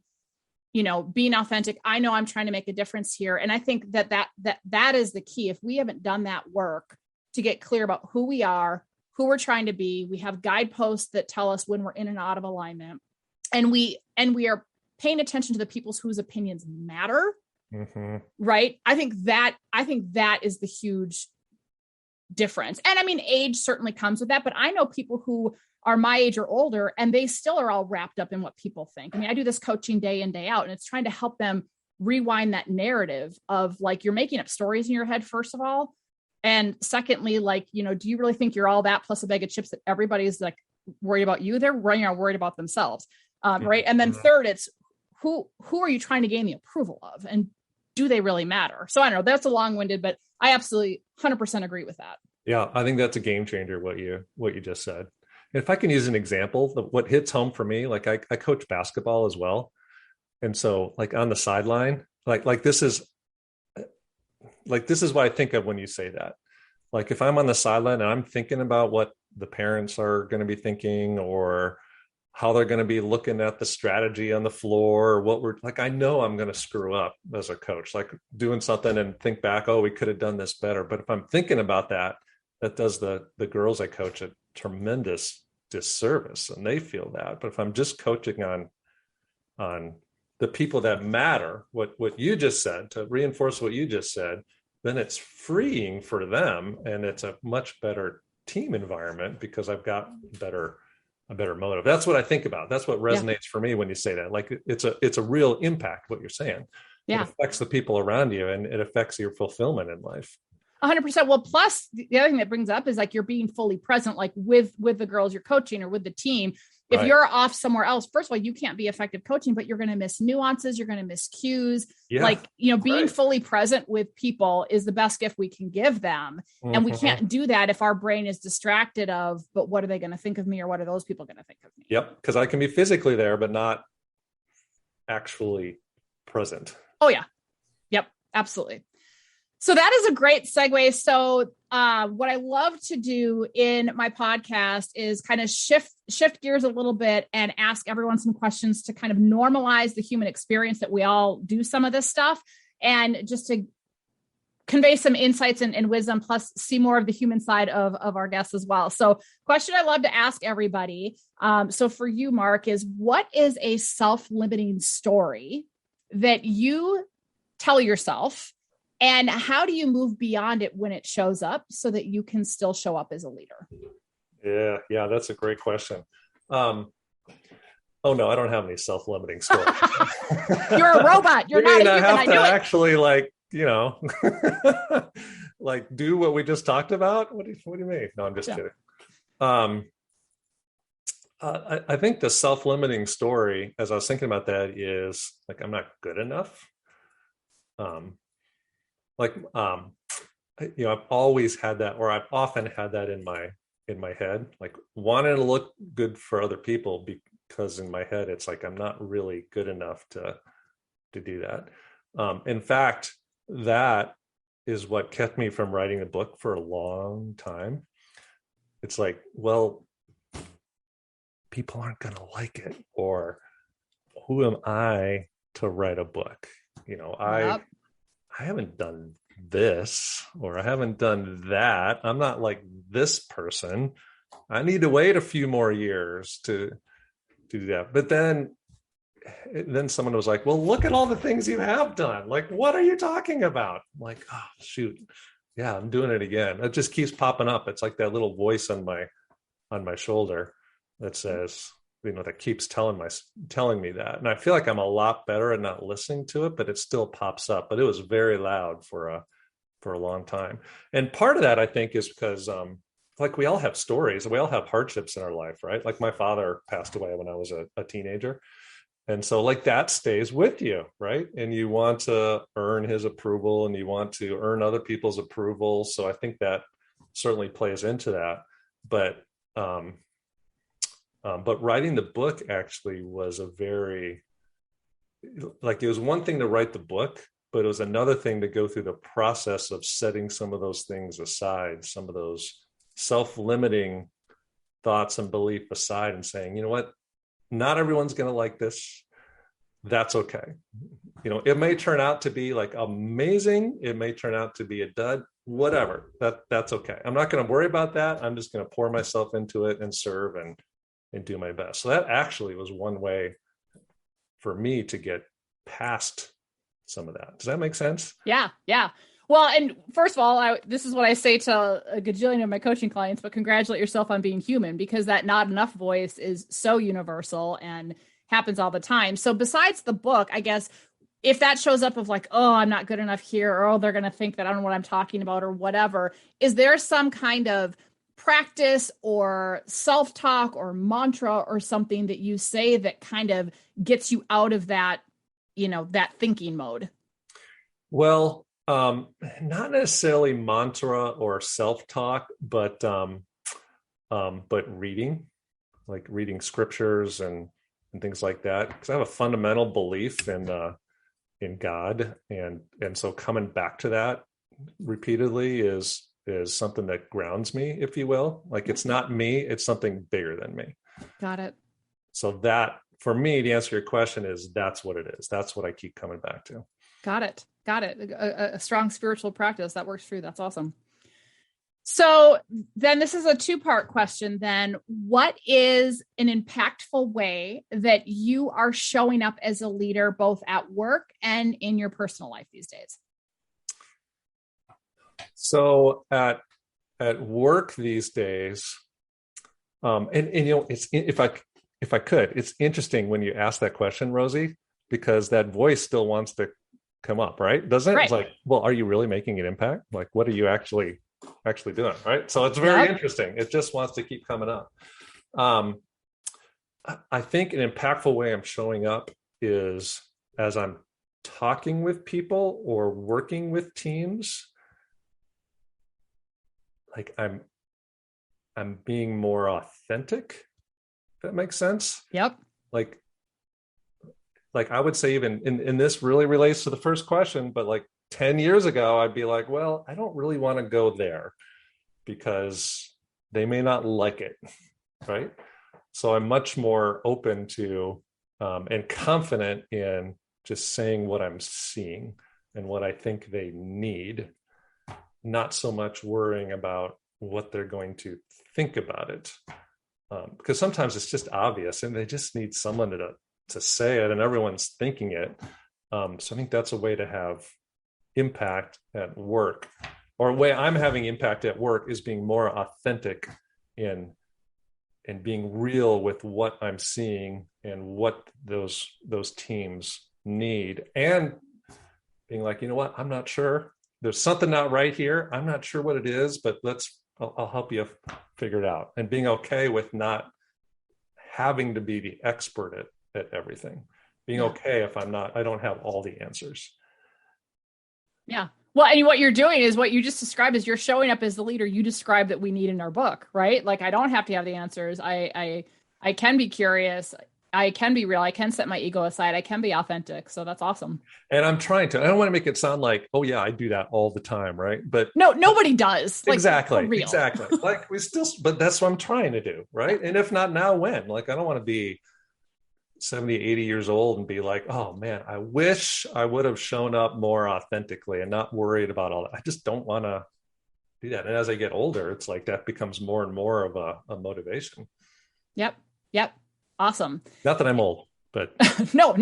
being authentic. I know I'm trying to make a difference here. And I think that is the key. If we haven't done that work to get clear about who we are, who we're trying to be, we have guideposts that tell us when we're in and out of alignment, and we are paying attention to the people whose opinions matter. Right. I think that is the huge difference. And I mean, age certainly comes with that, but I know people who are my age or older, and they still are all wrapped up in what people think. I mean, I do this coaching day in, day out, and it's trying to help them rewind that narrative of like, you're making up stories in your head, first of all. And secondly, like, do you really think you're all that plus a bag of chips that everybody's like worried about you? They're running around worried about themselves. Right. And then third, it's who are you trying to gain the approval of? And do they really matter? So I don't know, that's a long-winded, but I absolutely 100% agree with that. Yeah. I think that's a game changer. What you just said. If I can use an example of what hits home for me, like I coach basketball as well. And so like on the sideline, like this is what I think of when you say that. Like if I'm on the sideline and I'm thinking about what the parents are going to be thinking or how they're going to be looking at the strategy on the floor, or what we're like, I know I'm going to screw up as a coach, like doing something and think back, oh, we could have done this better. But if I'm thinking about that does the girls I coach a tremendous disservice, and they feel that. But if I'm just coaching on the people that matter, what you just said, to reinforce what you just said, then it's freeing for them, and it's a much better team environment because I've got a better motive. That's what I think about. That's what resonates for me when you say that. Like it's a real impact, what you're saying. Yeah. It affects the people around you, and it affects your fulfillment in life. 100%. Well, plus the other thing that brings up is like you're being fully present, like with the girls you're coaching or with the team. If you're off somewhere else, first of all, you can't be effective coaching, but you're going to miss nuances. You're going to miss cues. Yeah. Being fully present with people is the best gift we can give them. And we can't do that if our brain is distracted of, but what are they going to think of me? Or what are those people going to think of me? Yep. Because I can be physically there, but not actually present. Oh yeah. Yep. Absolutely. So that is a great segue. So what I love to do in my podcast is kind of shift gears a little bit and ask everyone some questions to kind of normalize the human experience that we all do some of this stuff, and just to convey some insights and wisdom, plus see more of the human side of our guests as well. So question I love to ask everybody. So for you, Mark, is what is a self-limiting story that you tell yourself? And how do you move beyond it when it shows up so that you can still show up as a leader? Yeah, that's a great question. Oh no, I don't have any self-limiting stories. You're a robot. You're not a human. I have to actually like do what we just talked about. What do you mean? No, I'm just kidding. I think the self-limiting story, as I was thinking about that, is like, I'm not good enough. I've always had that, or I've often had that in my in my head, like wanting to look good for other people, because in my head it's like I'm not really good enough to do that. In fact, that is what kept me from writing a book for a long time. It's like, well, people aren't going to like it, or who am I to write a book? I haven't done this, or I haven't done that. I'm not like this person. I need to wait a few more years to do that. But then someone was like, well, look at all the things you have done. Like, what are you talking about? I'm like, oh, shoot. Yeah, I'm doing it again. It just keeps popping up. It's like that little voice on my shoulder that says, that keeps telling me that. And I feel like I'm a lot better at not listening to it, but it still pops up. But it was very loud for a long time. And part of that, I think, is because like we all have stories, we all have hardships in our life, right? Like my father passed away when I was a teenager. And so like that stays with you, right? And you want to earn his approval, and you want to earn other people's approval. So I think that certainly plays into that. But writing the book actually was it was one thing to write the book, but it was another thing to go through the process of setting some of those things aside, some of those self-limiting thoughts and belief aside, and saying, you know what? Not everyone's going to like this. That's okay. It may turn out to be like amazing. It may turn out to be a dud, whatever. That's okay. I'm not going to worry about that. I'm just going to pour myself into it and serve and do my best. So that actually was one way for me to get past some of that. Does that make sense? Yeah. Yeah. Well, and first of all, this is what I say to a gajillion of my coaching clients, but congratulate yourself on being human, because that not enough voice is so universal and happens all the time. So besides the book, I guess, if that shows up of like, oh, I'm not good enough here, or, oh, they're going to think that I don't know what I'm talking about, or whatever, is there some kind of practice or self-talk or mantra or something that you say that kind of gets you out of that, that thinking mode? Well, not necessarily mantra or self-talk, but reading, like reading scriptures and things like that. Because I have a fundamental belief in God, and so coming back to that repeatedly is something that grounds me, if you will. Like it's not me; it's something bigger than me. Got it. So that, for me, to answer your question, that's what it is. That's what I keep coming back to. Got it. A strong spiritual practice that works for you. That's awesome. So then this is a two-part question then. What is an impactful way that you are showing up as a leader, both at work and in your personal life these days? So at work these days, it's, if I could, it's interesting when you ask that question, Rosie, because that voice still wants to come up, right? Doesn't it? Right. It's like, well, are you really making an impact? Like, what are you actually doing, right? So it's very interesting. It just wants to keep coming up. I think an impactful way I'm showing up is as I'm talking with people or working with teams, like I'm being more authentic, if that makes sense. Yep. Like I would say, even in this really relates to the first question, but like 10 years ago, I'd be like, well, I don't really want to go there because they may not like it, right? So I'm much more open to and confident in just saying what I'm seeing and what I think they need, not so much worrying about what they're going to think about it. Because sometimes it's just obvious and they just need someone to say it, and everyone's thinking it. So I think that's a way to have impact at work, or a way I'm having impact at work is being more authentic in being real with what I'm seeing and what those teams need, and being like, you know what, I'm not sure. There's something not right here. I'm not sure what it is, but I'll help you figure it out. And being okay with not having to be the expert at everything. Being okay if I don't have all the answers. Yeah. Well, and what you're doing is what you just described is you're showing up as the leader you described that we need in our book, right? Like I don't have to have the answers. I can be curious. I can be real. I can set my ego aside. I can be authentic. So that's awesome. And I'm trying to, I don't want to make it sound like, oh yeah, I do that all the time, right? But no, nobody does. Like, exactly. Like we still, but that's what I'm trying to do, right? And if not now, when? Like I don't want to be 70, 80 years old and be like, oh man, I wish I would have shown up more authentically and not worried about all that. I just don't want to do that. And as I get older, it's like that becomes more and more of a motivation. Yep. Awesome. Not that I'm old, but no.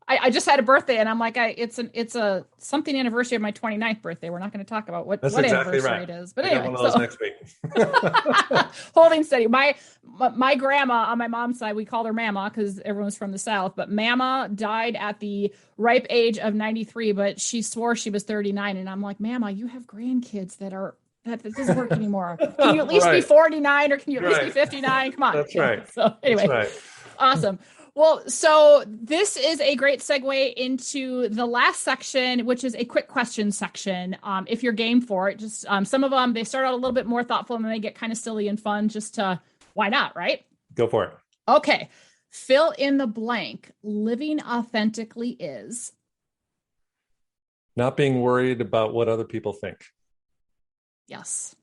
I just had a birthday and I'm like, it's a something anniversary of my 29th birthday. We're not going to talk about what exactly anniversary it is, but anyway, one of those next week. Holding steady. My grandma on my mom's side, we called her Mama because everyone's from the South, but Mama died at the ripe age of 93, but she swore she was 39. And I'm like, Mama, you have grandkids that doesn't work anymore. Can you at least be 49 or can you at least be 59? Come on. That's right. So anyway, awesome. Well, so this is a great segue into the last section, which is a quick question section. If you're game for it, just some of them, they start out a little bit more thoughtful and then they get kind of silly and fun just to, why not, right? Go for it. Okay. Fill in the blank. Living authentically is? Not being worried about what other people think. Yes.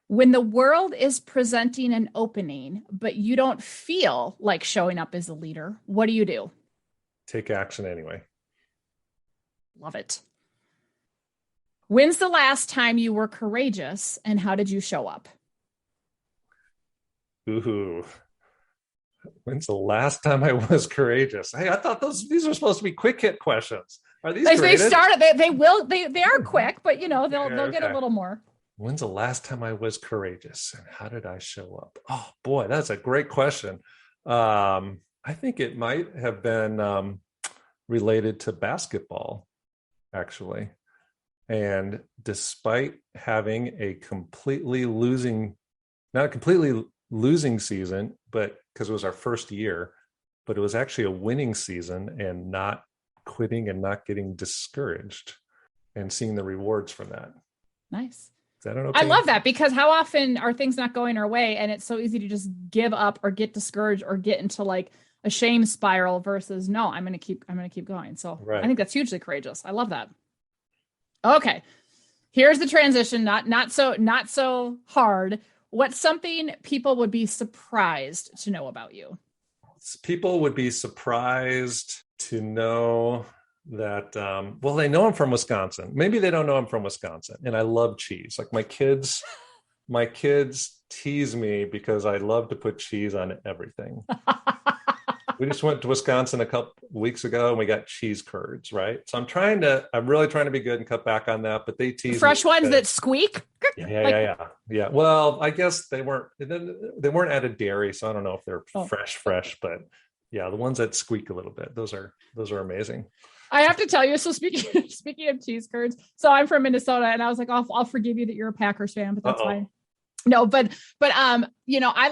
When the world is presenting an opening, but you don't feel like showing up as a leader, what do you do? Take action anyway. Love it. When's the last time you were courageous and how did you show up? Ooh. When's the last time I was courageous? Hey, I thought these were supposed to be quick hit questions. Are these they started, they are quick, but they'll get a little more. When's the last time I was courageous and how did I show up? Oh boy, that's a great question. I think it might have been related to basketball, actually. And despite having not a completely losing season, but because it was our first year, but it was actually a winning season and not quitting and not getting discouraged and seeing the rewards from that. Nice. Is that okay? I love that because how often are things not going our way and it's so easy to just give up or get discouraged or get into like a shame spiral versus no, I'm going to keep going. So right. I think that's hugely courageous. I love that. Okay. Here's the transition. Not so hard. What's something people would be surprised to know about you? People would be surprised to know that, they know I'm from Wisconsin. Maybe they don't know I'm from Wisconsin. And I love cheese. Like my kids tease me because I love to put cheese on everything. We just went to Wisconsin a couple weeks ago and we got cheese curds, right? So I'm really trying to be good and cut back on that, but they tease fresh ones that squeak. Yeah. Well, I guess they weren't added dairy, so I don't know if they're fresh, but yeah, the ones that squeak a little bit, those are amazing. I have to tell you, so speaking of cheese curds, so I'm from Minnesota and I was like, I'll forgive you that you're a Packers fan, but that's fine. No, but I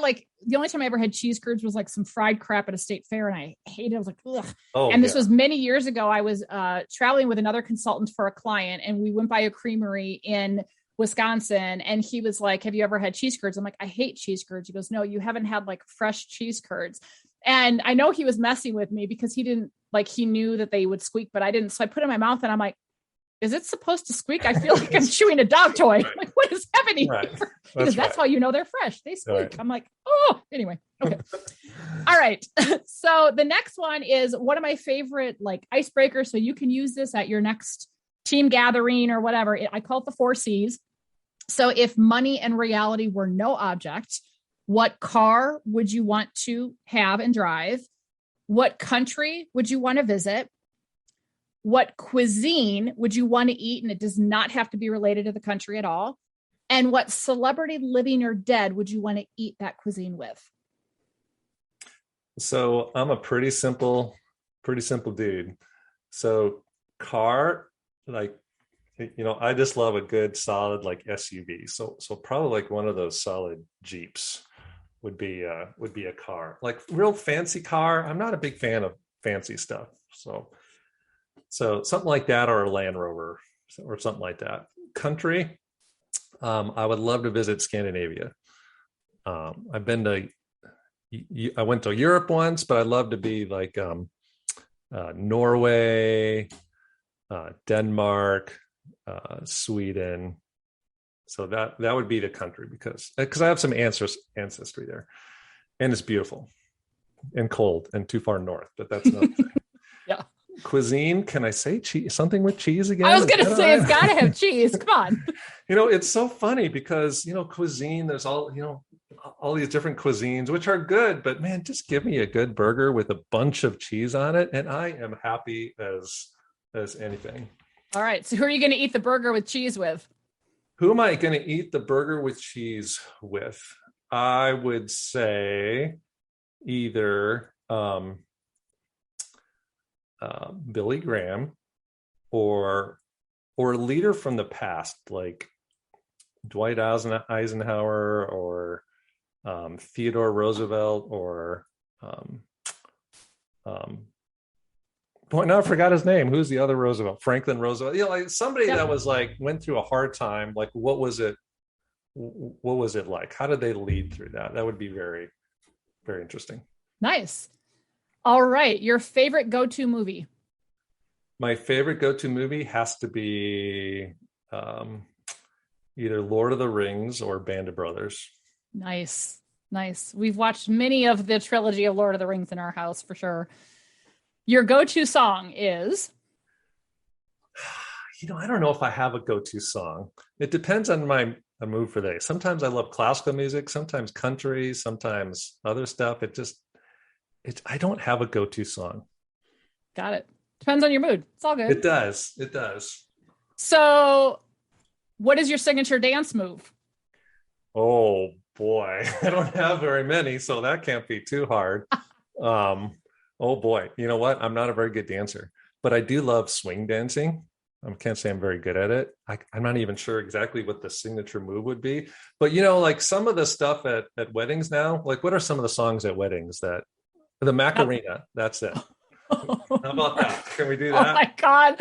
like the only time I ever had cheese curds was like some fried crap at a state fair and I hated it. I was like, ugh. And this was many years ago. I was traveling with another consultant for a client and we went by a creamery in Wisconsin and he was like, have you ever had cheese curds? I'm like, I hate cheese curds. He goes, no, you haven't had like fresh cheese curds. And I know he was messing with me because he knew that they would squeak, but I didn't. So I put it in my mouth and I'm like, is it supposed to squeak? I feel like I'm chewing a dog toy. Right. Like, what is happening? Right. Because that's how you know they're fresh. They squeak. Right. I'm like, anyway. Okay. All right. So the next one is one of my favorite like icebreakers. So you can use this at your next team gathering or whatever. I call it the 4 C's. So if money and reality were no object, what car would you want to have and drive? What country would you want to visit? What cuisine would you want to eat? And it does not have to be related to the country at all. And what celebrity, living or dead, would you want to eat that cuisine with? So I'm a pretty simple dude. So car, like, I just love a good solid like SUV. So probably like one of those solid Jeeps would be a car. Like real fancy car, I'm not a big fan of fancy stuff. So So something like that, or a Land Rover, or something like that. Country, I would love to visit Scandinavia. I've been to, I went to Europe once, but I'd love to be like Norway, Denmark, Sweden. So that would be the country, because I have some ancestry there, and it's beautiful and cold and too far north. But that's another thing. Yeah. Cuisine, can I say cheese? Something with cheese again? I was going to say it's got to have cheese. Come on. It's so funny because cuisine. There's all these different cuisines, which are good, but man, just give me a good burger with a bunch of cheese on it, and I am happy as anything. All right. So who are you going to eat the burger with cheese with? Who am I going to eat the burger with cheese with? I would say either Billy Graham or a leader from the past, like Dwight Eisenhower or Theodore Roosevelt or boy, now I forgot his name. Who's the other Roosevelt? Franklin Roosevelt. Like somebody that was like went through a hard time. Like what was it like? How did they lead through that? That would be very, very interesting. Nice. All right. Your favorite go-to movie? My favorite go-to movie has to be either Lord of the Rings or Band of Brothers. Nice. We've watched many of the trilogy of Lord of the Rings in our house for sure. Your go-to song is? I don't know if I have a go-to song. It depends on my mood for the day. Sometimes I love classical music, sometimes country, sometimes other stuff. I don't have a go-to song. Got it. Depends on your mood. It's all good. It does. So what is your signature dance move? Oh boy, I don't have very many, so that can't be too hard. Oh boy, you know what? I'm not a very good dancer, but I do love swing dancing. I can't say I'm very good at it. I'm not even sure exactly what the signature move would be, but like some of the stuff at weddings now, like what are some of the songs at weddings that the Macarena, that's it. How about that? Can we do that? Oh my God.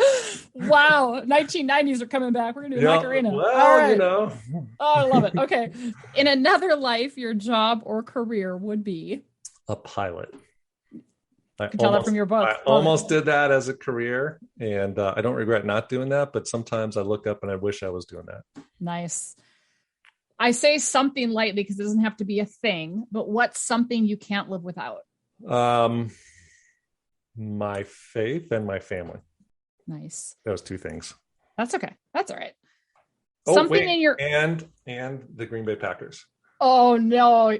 Wow. 1990s are coming back. We're going to do Macarena. Well, right. Oh, I love it. Okay. In another life, your job or career would be? A pilot. I can tell that from your book. I almost did that as a career, and I don't regret not doing that, but sometimes I look up and I wish I was doing that. Nice. I say something lightly because it doesn't have to be a thing, but what's something you can't live without? My faith and my family. Nice. Those two things. That's okay. That's all right. Something in your and the Green Bay Packers. Oh no.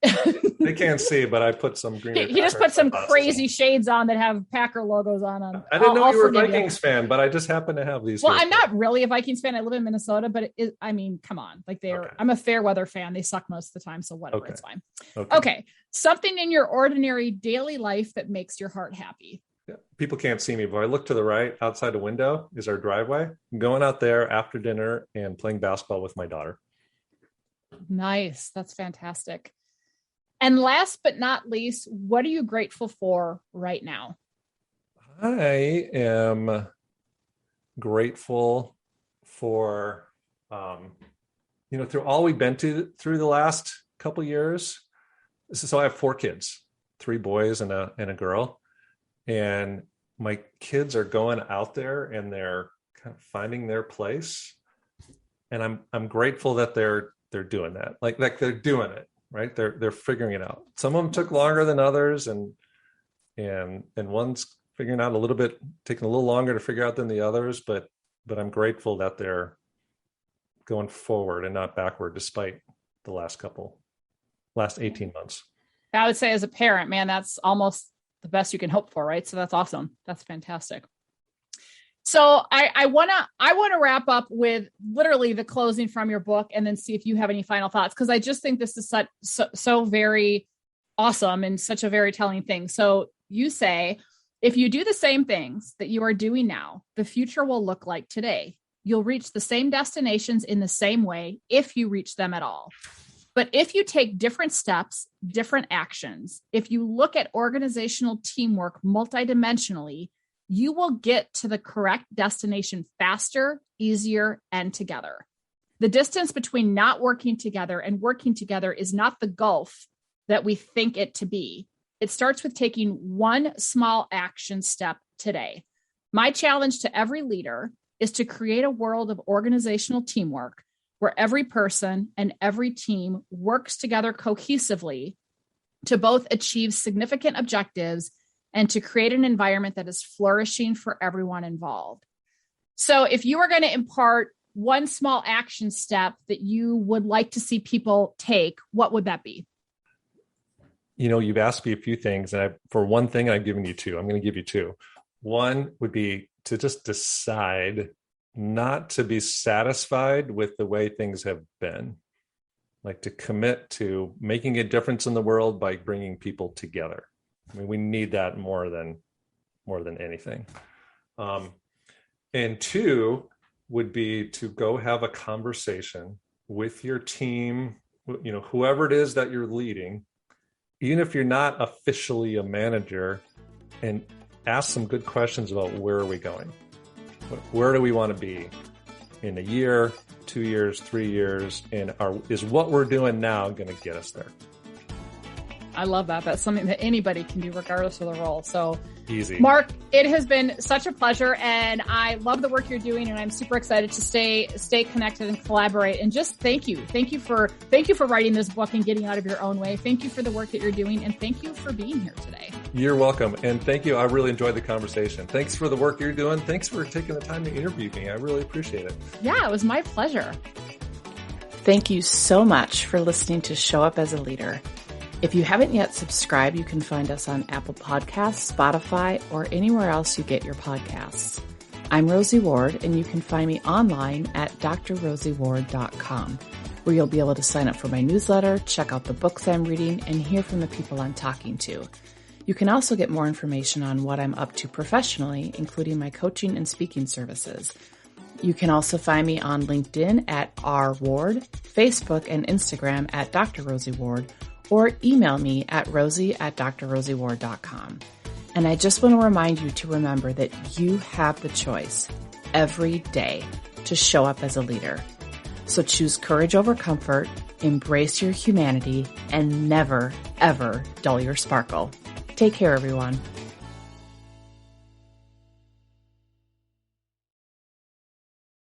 They can't see, but I put some Green Bay He just put some crazy shades on that have Packer logos on them. I didn't know you were a Vikings fan, but I just happen to have these. Well, I'm not really a Vikings fan. I live in Minnesota, but come on. Like I'm a fair weather fan. They suck most of the time, so whatever, it's fine. Okay. Something in your ordinary daily life that makes your heart happy. Yeah. People can't see me, but I look to the right outside the window is our driveway. I'm going out there after dinner and playing basketball with my daughter. Nice. That's fantastic. And last but not least, what are you grateful for right now? I am grateful for, through all we've been through the last couple of years. So I have 4 kids, 3 boys and a girl, and my kids are going out there and they're kind of finding their place. And I'm grateful that they're doing that. Like they're doing it, right? They're figuring it out. Some of them took longer than others, and one's figuring out taking a little longer to figure out than the others, but I'm grateful that they're going forward and not backward despite the last 18 months. I would say as a parent, man, that's almost the best you can hope for, right? So that's awesome. That's fantastic. So I want to wrap up with literally the closing from your book and then see if you have any final thoughts, because I just think this is so very awesome and such a very telling thing. So you say, if you do the same things that you are doing now, the future will look like today. You'll reach the same destinations in the same way if you reach them at all. But if you take different steps, different actions, if you look at organizational teamwork multidimensionally, you will get to the correct destination faster, easier, and together. The distance between not working together and working together is not the gulf that we think it to be. It starts with taking one small action step today. My challenge to every leader is to create a world of organizational teamwork where every person and every team works together cohesively to both achieve significant objectives and to create an environment that is flourishing for everyone involved. So if you were going to impart one small action step that you would like to see people take, what would that be? You've asked me a few things, and for one thing, I've given you two. I'm going to give you two. One would be to just decide not to be satisfied with the way things have been, like to commit to making a difference in the world by bringing people together. I mean, we need that more than anything. And two would be to go have a conversation with your team, whoever it is that you're leading, even if you're not officially a manager, and ask some good questions about where are we going? Where do we want to be in a year, 2 years, 3 years? And is what we're doing now going to get us there? I love that. That's something that anybody can do regardless of the role. So easy. Mark, it has been such a pleasure, and I love the work you're doing, and I'm super excited to stay connected and collaborate. And just thank you. Thank you for writing this book and getting out of your own way. Thank you for the work that you're doing, and thank you for being here today. You're welcome. And thank you. I really enjoyed the conversation. Thanks for the work you're doing. Thanks for taking the time to interview me. I really appreciate it. Yeah, it was my pleasure. Thank you so much for listening to Show Up as a Leader. If you haven't yet subscribed, you can find us on Apple Podcasts, Spotify, or anywhere else you get your podcasts. I'm Rosie Ward, and you can find me online at drrosieward.com, where you'll be able to sign up for my newsletter, check out the books I'm reading, and hear from the people I'm talking to. You can also get more information on what I'm up to professionally, including my coaching and speaking services. You can also find me on LinkedIn at rward, Facebook and Instagram at Dr. Rosie Ward, or email me at rosie@drrosieward.com. And I just want to remind you to remember that you have the choice every day to show up as a leader. So choose courage over comfort, embrace your humanity, and never, ever dull your sparkle. Take care, everyone.